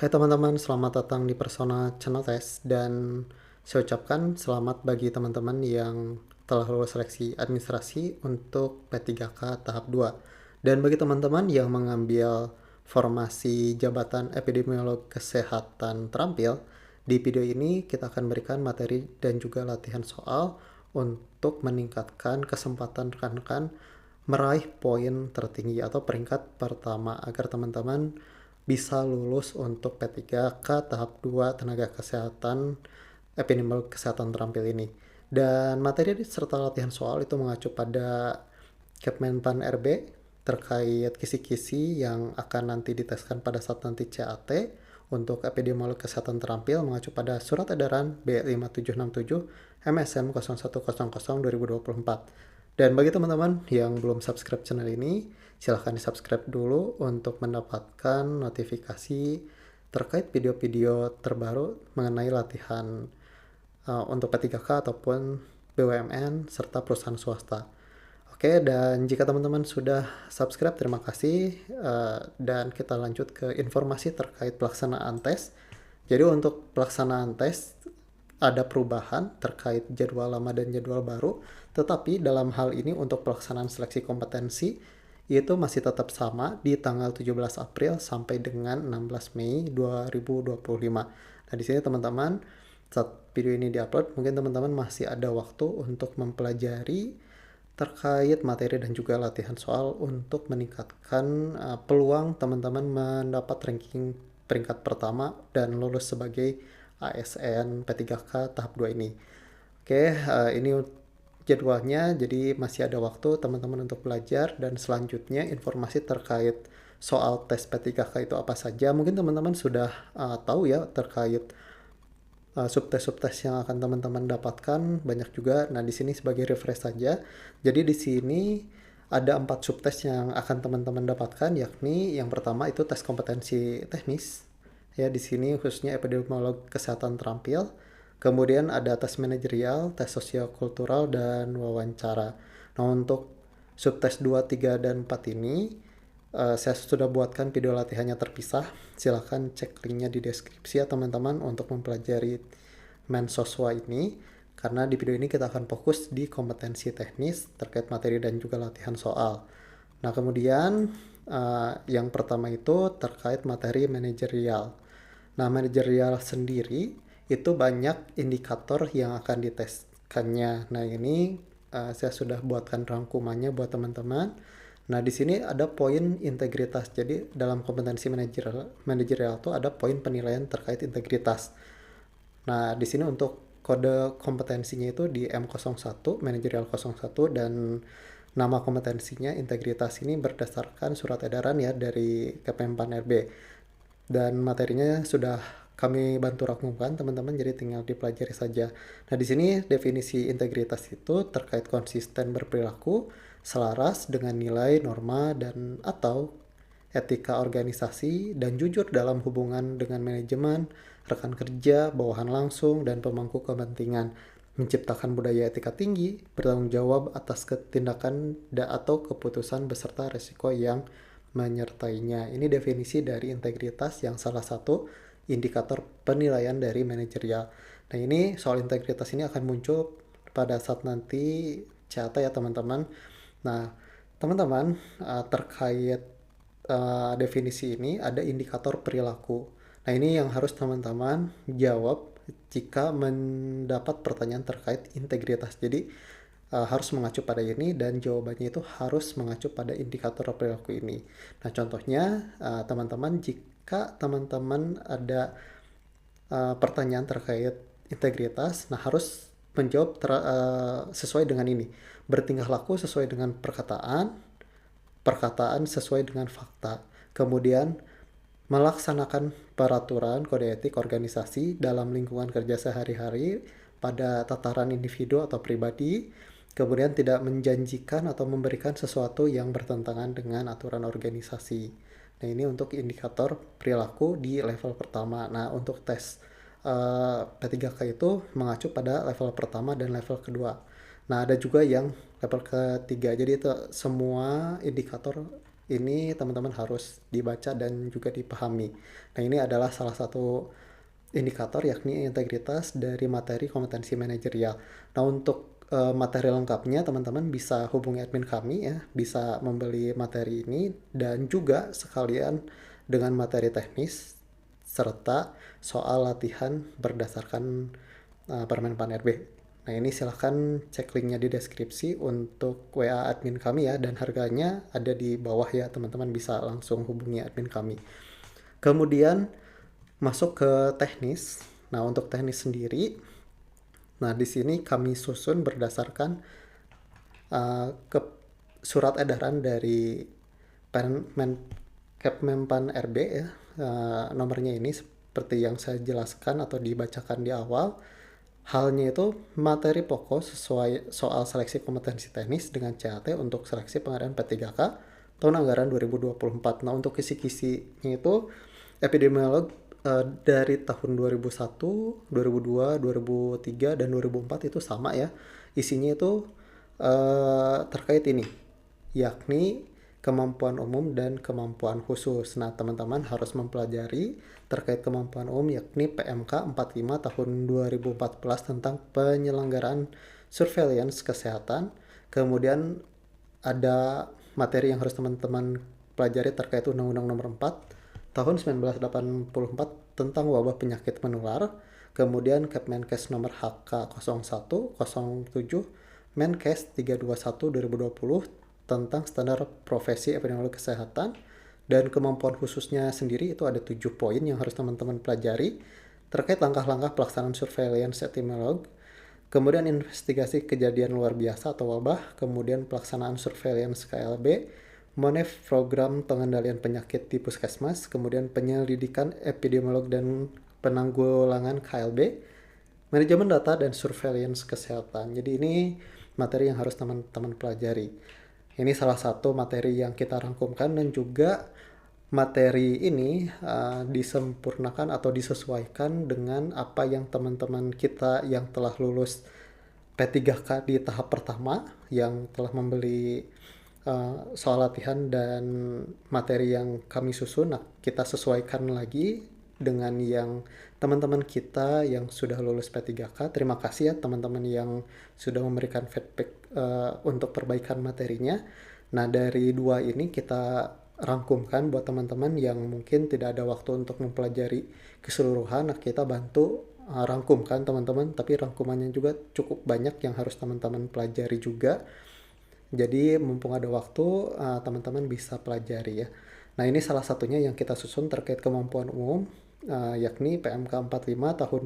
Hai teman-teman, selamat datang di Persona Channel Test dan saya ucapkan selamat bagi teman-teman yang telah lulus seleksi administrasi untuk P3K tahap 2. Dan bagi teman-teman yang mengambil formasi jabatan epidemiolog kesehatan terampil, di video ini kita akan berikan materi dan juga latihan soal untuk meningkatkan kesempatan rekan-rekan meraih poin tertinggi atau peringkat pertama agar teman-teman bisa lulus untuk P3K tahap 2 tenaga kesehatan epidemiolog kesehatan terampil ini. Dan materi serta latihan soal itu mengacu pada Kepmenpan RB terkait kisi-kisi yang akan nanti diteskan pada saat nanti CAT untuk epidemiolog kesehatan terampil mengacu pada surat edaran B5767 MSM 0100 2024. Dan bagi teman-teman yang belum subscribe channel ini, silahkan di subscribe dulu untuk mendapatkan notifikasi terkait video-video terbaru mengenai latihan untuk P3K ataupun BUMN serta perusahaan swasta. Oke, dan jika teman-teman sudah subscribe, terima kasih. Dan kita lanjut ke informasi terkait pelaksanaan tes. Jadi untuk pelaksanaan tes ada perubahan terkait jadwal lama dan jadwal baru, tetapi dalam hal ini untuk pelaksanaan seleksi kompetensi itu masih tetap sama di tanggal 17 April sampai dengan 16 Mei 2025. Nah, di sini teman-teman saat video ini diupload, mungkin teman-teman masih ada waktu untuk mempelajari terkait materi dan juga latihan soal untuk meningkatkan peluang teman-teman mendapat ranking peringkat pertama dan lulus sebagai ASN P3K tahap 2 ini. Oke, ini jadwalnya, jadi masih ada waktu teman-teman untuk belajar. Dan selanjutnya informasi terkait soal tes P3K itu apa saja. Mungkin teman-teman sudah tahu ya terkait subtes-subtes yang akan teman-teman dapatkan banyak juga. Nah, di sini sebagai refresh saja. Jadi di sini ada 4 subtes yang akan teman-teman dapatkan, yakni yang pertama itu tes kompetensi teknis. Ya, di sini khususnya epidemiolog kesehatan terampil. Kemudian ada tes manajerial, tes sosiokultural, dan wawancara. Nah, untuk subtes 2, 3, dan 4 ini saya sudah buatkan video latihannya terpisah. Silahkan cek linknya di deskripsi ya teman-teman untuk mempelajari mensoswa ini. Karena di video ini kita akan fokus di kompetensi teknis terkait materi dan juga latihan soal. Nah, kemudian yang pertama itu terkait materi manajerial. Nah, manajerial sendiri itu banyak indikator yang akan diteskannya. Nah, ini saya sudah buatkan rangkumannya buat teman-teman. Nah, di sini ada poin integritas. Jadi, dalam kompetensi manajerial itu ada poin penilaian terkait integritas. Nah, di sini untuk kode kompetensinya itu di M01, manajerial 01, dan nama kompetensinya integritas ini berdasarkan surat edaran ya dari Kemenpan RB. Dan materinya sudah kami bantu rangkumkan teman-teman, jadi tinggal dipelajari saja. Nah, di sini definisi integritas itu terkait konsisten berperilaku, selaras dengan nilai, norma, dan atau etika organisasi, dan jujur dalam hubungan dengan manajemen, rekan kerja, bawahan langsung, dan pemangku kepentingan. Menciptakan budaya etika tinggi, bertanggung jawab atas tindakan atau keputusan beserta resiko yang menyertainya. Ini definisi dari integritas yang salah satu indikator penilaian dari manajerial. Nah, ini soal integritas ini akan muncul pada saat nanti CAT ya teman-teman. Nah, teman-teman terkait definisi ini ada indikator perilaku. Nah, ini yang harus teman-teman jawab jika mendapat pertanyaan terkait integritas. Jadi harus mengacu pada ini dan jawabannya itu harus mengacu pada indikator perilaku ini. Nah, contohnya teman-teman jika teman-teman ada pertanyaan terkait integritas, nah harus menjawab sesuai dengan ini. Bertingkah laku sesuai dengan perkataan, perkataan sesuai dengan fakta. Kemudian melaksanakan peraturan kode etik organisasi dalam lingkungan kerja sehari-hari pada tataran individu atau pribadi. Kemudian tidak menjanjikan atau memberikan sesuatu yang bertentangan dengan aturan organisasi. Nah, ini untuk indikator perilaku di level pertama. Nah, untuk tes P3K itu mengacu pada level pertama dan level kedua. Nah, ada juga yang level ketiga. Jadi itu semua indikator ini teman-teman harus dibaca dan juga dipahami. Nah, ini adalah salah satu indikator yakni integritas dari materi kompetensi manajerial. Nah, untuk materi lengkapnya teman-teman bisa hubungi admin kami ya, bisa membeli materi ini dan juga sekalian dengan materi teknis serta soal latihan berdasarkan Permen-Pan RB. Nah, ini silahkan cek linknya di deskripsi untuk WA admin kami ya, dan harganya ada di bawah ya, teman-teman bisa langsung hubungi admin kami. Kemudian masuk ke teknis. Nah, untuk teknis sendiri, nah di sini kami susun berdasarkan ke surat edaran dari Kepmenpan RB ya. Nomornya ini seperti yang saya jelaskan atau dibacakan di awal. Halnya itu materi pokok sesuai soal seleksi kompetensi teknis dengan CAT untuk seleksi pengadilan P3K tahun anggaran 2024. Nah, untuk kisi-kisinya itu epidemiolog dari tahun 2001, 2002, 2003, dan 2004 itu sama ya. Isinya itu terkait ini, yakni kemampuan umum dan kemampuan khusus. Nah, teman-teman harus mempelajari terkait kemampuan umum yakni PMK 45 tahun 2014 tentang penyelenggaraan surveillance kesehatan. Kemudian ada materi yang harus teman-teman pelajari terkait Undang-Undang Nomor 4 tahun 1984 tentang wabah penyakit menular. Kemudian Kepmenkes nomor HK 0107 Menkes 321 2020 tentang standar profesi epidemiologi kesehatan, dan kemampuan khususnya sendiri itu ada 7 poin yang harus teman-teman pelajari terkait langkah-langkah pelaksanaan surveillance epidemiolog, kemudian investigasi kejadian luar biasa atau wabah, kemudian pelaksanaan surveillance KLB, monef program pengendalian penyakit di puskesmas, kemudian penyelidikan epidemiolog dan penanggulangan KLB, manajemen data dan surveillance kesehatan. Jadi ini materi yang harus teman-teman pelajari. Ini salah satu materi yang kita rangkumkan, dan juga materi ini disempurnakan atau disesuaikan dengan apa yang teman-teman kita yang telah lulus P3K di tahap pertama yang telah membeli soal latihan dan materi yang kami susun. Nah, kita sesuaikan lagi dengan yang teman-teman kita yang sudah lulus P3K. Terima kasih ya teman-teman yang sudah memberikan feedback untuk perbaikan materinya. Nah, dari dua ini kita rangkumkan buat teman-teman yang mungkin tidak ada waktu untuk mempelajari keseluruhan. Nah, kita bantu rangkumkan teman-teman, tapi rangkumannya juga cukup banyak yang harus teman-teman pelajari juga. Jadi mumpung ada waktu, teman-teman bisa pelajari ya. Nah, ini salah satunya yang kita susun terkait kemampuan umum, yakni PMK 45 tahun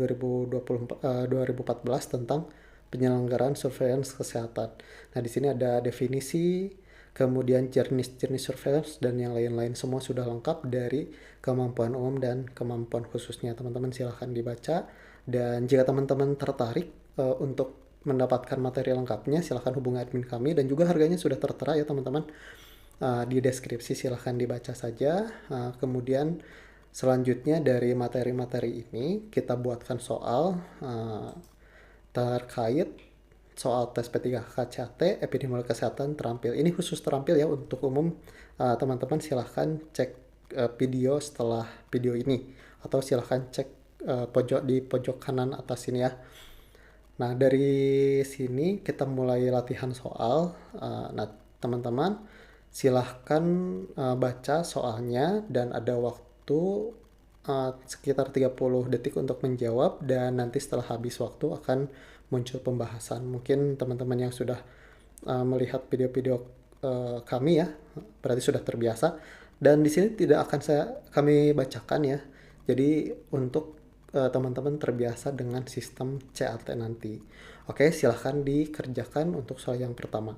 2014 tentang penyelenggaraan surveillance kesehatan. Nah, di sini ada definisi, kemudian jenis-jenis surveillance, dan yang lain-lain semua sudah lengkap dari kemampuan umum dan kemampuan khususnya. Teman-teman silahkan dibaca, dan jika teman-teman tertarik untuk mendapatkan materi lengkapnya, silahkan hubungi admin kami, dan juga harganya sudah tertera ya teman-teman. Di deskripsi silahkan dibaca saja. Kemudian selanjutnya dari materi-materi ini kita buatkan soal terkait soal tes P3K CAT epidemiologi kesehatan terampil. Ini khusus terampil ya, untuk umum. Teman-teman silahkan cek video setelah video ini, atau silahkan cek di pojok kanan atas ini ya. Nah, dari sini kita mulai latihan soal. Nah, teman-teman silahkan baca soalnya, dan ada waktu sekitar 30 detik untuk menjawab, dan nanti setelah habis waktu akan muncul pembahasan. Mungkin teman-teman yang sudah melihat video-video kami ya, berarti sudah terbiasa. Dan di sini tidak akan kami bacakan ya. Jadi untuk teman-teman terbiasa dengan sistem CAT nanti. Oke, silahkan dikerjakan untuk soal yang pertama.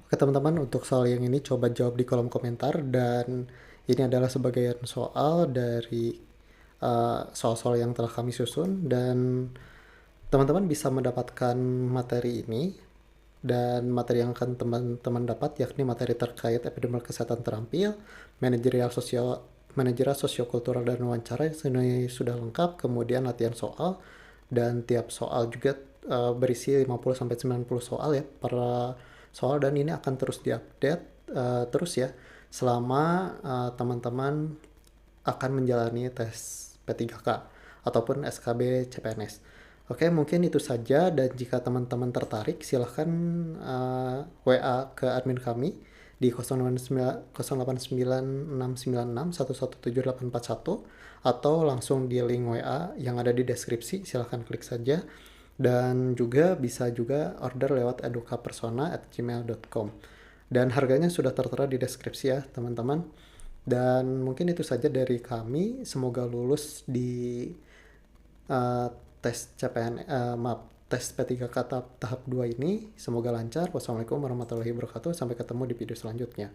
Oke teman-teman, untuk soal yang ini coba jawab di kolom komentar, dan ini adalah sebagian soal dari soal-soal yang telah kami susun, dan teman-teman bisa mendapatkan materi ini, dan materi yang akan teman-teman dapat yakni materi terkait epidemiolog kesehatan terampil, manajerial sosiokultural dan wawancara ini sudah lengkap, kemudian latihan soal, dan tiap soal juga berisi 50-90 soal ya per soal, dan ini akan terus diupdate terus ya selama teman-teman akan menjalani tes P3K ataupun SKB CPNS. Oke, mungkin itu saja, dan jika teman-teman tertarik silahkan WA ke admin kami di 089696117841 atau langsung di link WA yang ada di deskripsi, silahkan klik saja, dan juga bisa juga order lewat edukapersona@gmail.com, dan harganya sudah tertera di deskripsi ya teman-teman. Dan mungkin itu saja dari kami, semoga lulus di uh, tes tes P3K tahap 2 ini, semoga lancar. Wassalamualaikum warahmatullahi wabarakatuh, sampai ketemu di video selanjutnya.